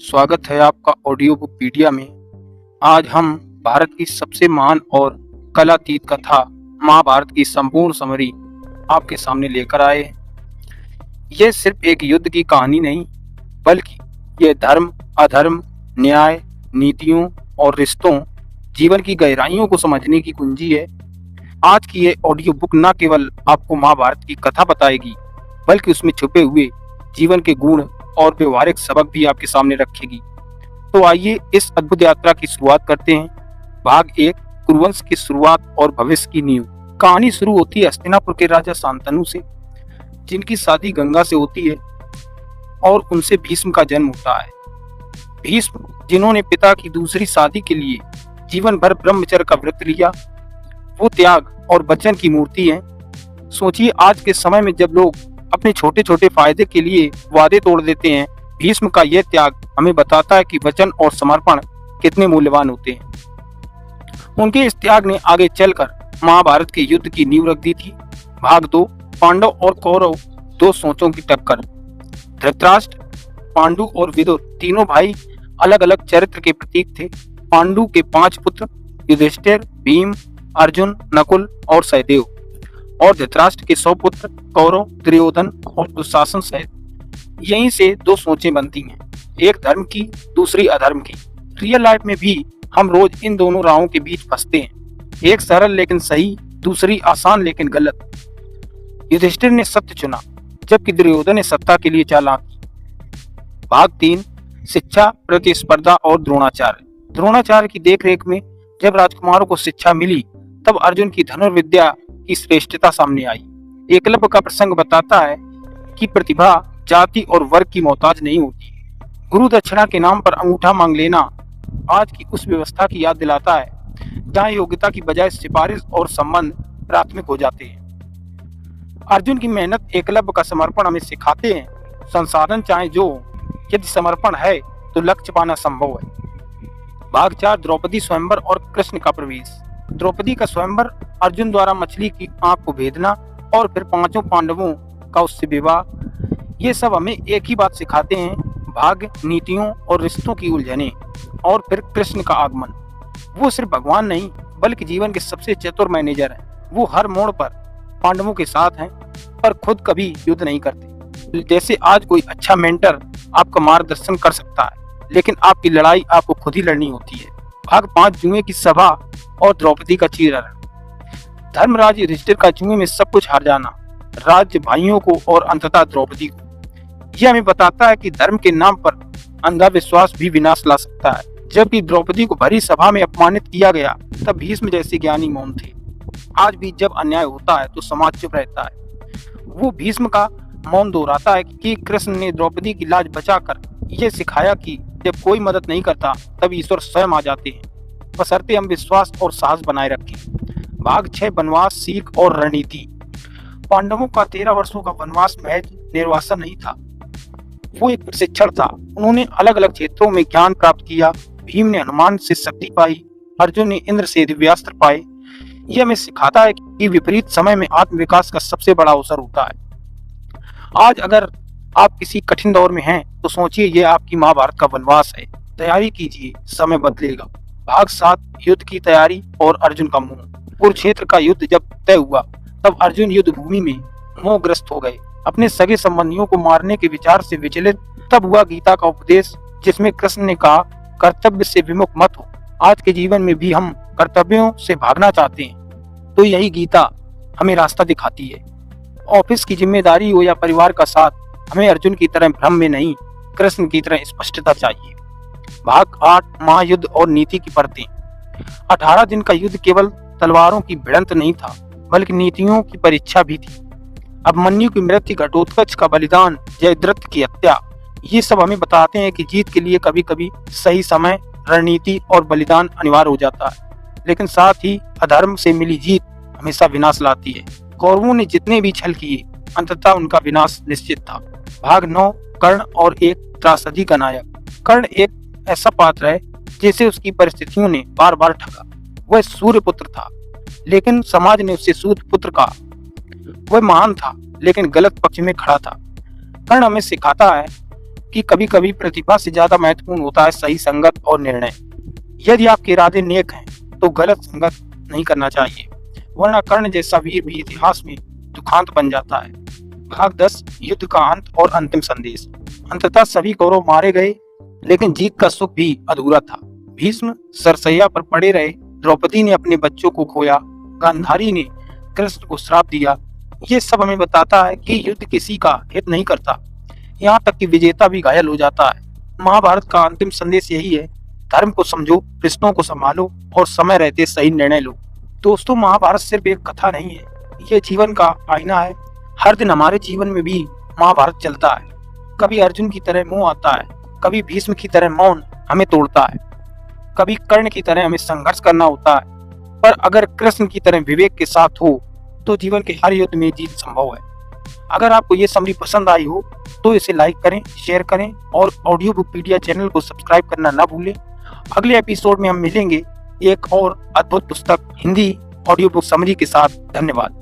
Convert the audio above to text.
स्वागत है आपका ऑडियो बुकपीडिया में। आज हम भारत की सबसे महान और कलातीत कथा महाभारत की संपूर्ण समरी आपके सामने लेकर आए हैं। यह सिर्फ एक युद्ध की कहानी नहीं, बल्कि यह धर्म, अधर्म, न्याय, नीतियों और रिश्तों, जीवन की गहराइयों को समझने की कुंजी है। आज की ये ऑडियो बुक न केवल आपको महाभारत की कथा बताएगी, बल्कि उसमें छुपे हुए जीवन के गुण और व्यवहारिक सबक भी आपके सामने रखेगी। तो आइए इस अद्भुत यात्रा की शुरुआत करते हैं। भाग 1, कुरुवंश की शुरुआत और भविष्य की नींव। कहानी शुरू होती है हस्तिनापुर के राजा शांतनु से, जिनकी शादी गंगा से होती है और उनसे भीष्म का जन्म होता है। भीष्म, जिन्होंने पिता की दूसरी शादी के लिए जीवन भर ब्रह्मचर्य का व्रत लिया, वो त्याग और वचन की मूर्ति है। सोचिए, आज के समय में जब लोग अपने छोटे छोटे फायदे के लिए वादे तोड़ देते हैं, भीष्म का यह त्याग हमें बताता है कि वचन और समर्पण कितने मूल्यवान होते हैं। उनके इस त्याग ने आगे चलकर महाभारत के युद्ध की नींव रख दी थी। भाग 2, पांडव और कौरव, दो सोचों की टक्कर। धृतराष्ट्र, पांडु और विदुर तीनों भाई अलग अलग चरित्र के प्रतीक थे। पांडु के 5 पुत्र युधिष्ठिर, भीम, अर्जुन, नकुल और सहदेव, और धृतराष्ट्र के 100 पुत्र कौरव, दुर्योधन और दुशासन सहित। यहीं से दो सोचें बनती हैं, एक धर्म की, दूसरी अधर्म की। रियल लाइफ में भी हम रोज इन दोनों राहों के बीच फंसते हैं, एक सरल लेकिन सही, दूसरी आसान लेकिन गलत। युधिष्ठिर ने सत्य चुना, जबकि दुर्योधन ने सत्ता के लिए चालाकी की। भाग 3, शिक्षा, प्रतिस्पर्धा और द्रोणाचार्य। द्रोणाचार्य की देखरेख में जब राजकुमारों को शिक्षा मिली, तब अर्जुन की धनुर्विद्या की श्रेष्ठता सामने आई। एकलव्य का प्रसंग बताता है कि प्रतिभा जाति और वर्ग की मोहताज नहीं होती। गुरु दक्षिणा के नाम पर अंगूठा मांग लेना आज की उस व्यवस्था की याद दिलाता है, जहां योग्यता की बजाय सिफारिश और संबंध प्राथमिक हो जाते हैं। अर्जुन की मेहनत, एकलव्य का समर्पण हमें सिखाते हैं, संसाधन चाहे जो, यदि समर्पण है तो लक्ष्य पाना संभव है। भाग 4, द्रौपदी स्वयंवर और कृष्ण का प्रवेश। द्रौपदी का स्वयंवर, अर्जुन द्वारा मछली की आंख को भेदना और फिर 5 पांडवों का उससे विवाह, ये सब हमें एक ही बात सिखाते हैं, भाग्य, नीतियों और रिश्तों की उलझने। और फिर कृष्ण का आगमन। वो सिर्फ भगवान नहीं, बल्कि जीवन के सबसे चतुर मैनेजर हैं। वो हर मोड़ पर पांडवों के साथ हैं, पर खुद कभी युद्ध नहीं करते। जैसे आज कोई अच्छा मेंटर आपका मार्गदर्शन कर सकता है, लेकिन आपकी लड़ाई आपको खुद ही लड़नी होती है। भाग 5, जुए की सभा और द्रौपदी का चीरहरण। धर्मराज युधिष्ठिर का जुए में सब कुछ हार जाना, राज्य, भाइयों को और अंततः द्रौपदी को, यह हमें बताता है कि धर्म के नाम पर अंधा विश्वास भी विनाश ला सकता है। जबकि द्रौपदी को भरी सभा में अपमानित किया गया, तब भीष्म जैसे ज्ञानी मौन थे। आज भी जब अन्याय होता है तो समाज चुप रहता है। वो भीष्म का मौन दोहराता है कि कृष्ण ने द्रौपदी की लाज बचाकर यह सिखाया कि जब कोई मदद नहीं करता, तब ईश्वर स्वयं आ जाते हैं, बशर्ते हम विश्वास और साहस बनाए रखें। भाग 6, वनवास, सीख और रणनीति। पांडवों का 13 वर्षों का वनवास महज निर्वासन नहीं था, वो एक प्रशिक्षण था। उन्होंने अलग अलग क्षेत्रों में ज्ञान प्राप्त किया। भीम ने हनुमान से शक्ति पाई, अर्जुन ने इंद्र से दिव्यास्त्र पाए। यह हमें सिखाता है कि विपरीत समय में आत्मविकास का सबसे बड़ा अवसर होता है। आज अगर आप किसी कठिन दौर में हैं, तो सोचिए यह आपकी महाभारत का वनवास है। तैयारी कीजिए, समय बदलेगा। भाग 7, युद्ध की तैयारी और अर्जुन का मोह। कुरुक्षेत्र का युद्ध जब तय हुआ, तब अर्जुन युद्ध भूमि में मोहग्रस्त हो गए, अपने सगे संबंधियों को मारने के विचार से विचलित। तब हुआ गीता का उपदेश, जिसमें कृष्ण ने कहा, कर्तव्य से विमुख मत हो। आज के जीवन में भी हम कर्तव्यों से भागना चाहते हैं, तो यही गीता हमें रास्ता दिखाती है। ऑफिस की जिम्मेदारी हो या परिवार का साथ, हमें अर्जुन की तरह भ्रम में नहीं, कृष्ण की तरह स्पष्टता चाहिए। भाग 8, महायुद्ध और नीति की परतें। 18 दिन का युद्ध केवल तलवारों की भिड़ंत नहीं था, बल्कि नीतियों की परीक्षा भी थी। अभिमन्यु की मृत्यु, घटोत्कच का बलिदान, जयद्रथ की हत्या, ये सब हमें बताते हैं कि जीत के लिए कभी कभी सही समय, रणनीति और बलिदान अनिवार्य हो जाता है। लेकिन साथ ही अधर्म से मिली जीत हमेशा विनाश लाती है। कौरवों ने जितने भी छल किए, अंततः उनका विनाश निश्चित था। भाग 9, कर्ण और एक त्रासदी का नायक। कर्ण एक ऐसा पात्र है जिसे उसकी परिस्थितियों ने बार बार ठगा। वह सूर्य पुत्र था, लेकिन समाज ने उसे सूत पुत्र कहा। वह महान था, लेकिन गलत पक्ष में खड़ा था। कर्ण हमें सिखाता है कि कभी कभी प्रतिभा से ज्यादा महत्वपूर्ण होता है सही संगत और निर्णय। यदि आपके इरादे नेक हैं तो गलत संगत नहीं करना चाहिए, वरना कर्ण जैसा वीर भी इतिहास में दुखांत बन जाता है। भाग 10, युद्ध का अंत और अंतिम संदेश। अंततः सभी कौरव मारे गए, लेकिन जीत का सुख भी अधूरा था। भीष्म सरसैया पर पड़े रहे, द्रौपदी ने अपने बच्चों को खोया, गांधारी ने कृष्ण को श्राप दिया। ये सब हमें बताता है कि युद्ध किसी का हित नहीं करता, यहाँ तक कि विजेता भी घायल हो जाता है। महाभारत का अंतिम संदेश यही है, धर्म को समझो, रिश्तों को संभालो और समय रहते सही निर्णय लो। दोस्तों, महाभारत सिर्फ एक कथा नहीं है, ये जीवन का आईना है। हर दिन हमारे जीवन में भी महाभारत चलता है। कभी अर्जुन की तरह मोह आता है, कभी भीष्म की तरह मौन हमें तोड़ता है, कभी कर्ण की तरह हमें संघर्ष करना होता है। पर अगर कृष्ण की तरह विवेक के साथ हो तो जीवन के हर युद्ध में जीत संभव है। अगर आपको ये समरी पसंद आई हो तो इसे लाइक करें, शेयर करें और ऑडियो बुकपीडिया चैनल को सब्सक्राइब करना ना भूलें। अगले एपिसोड में हम मिलेंगे एक और अद्भुत पुस्तक हिंदी ऑडियो बुक समरी के साथ। धन्यवाद।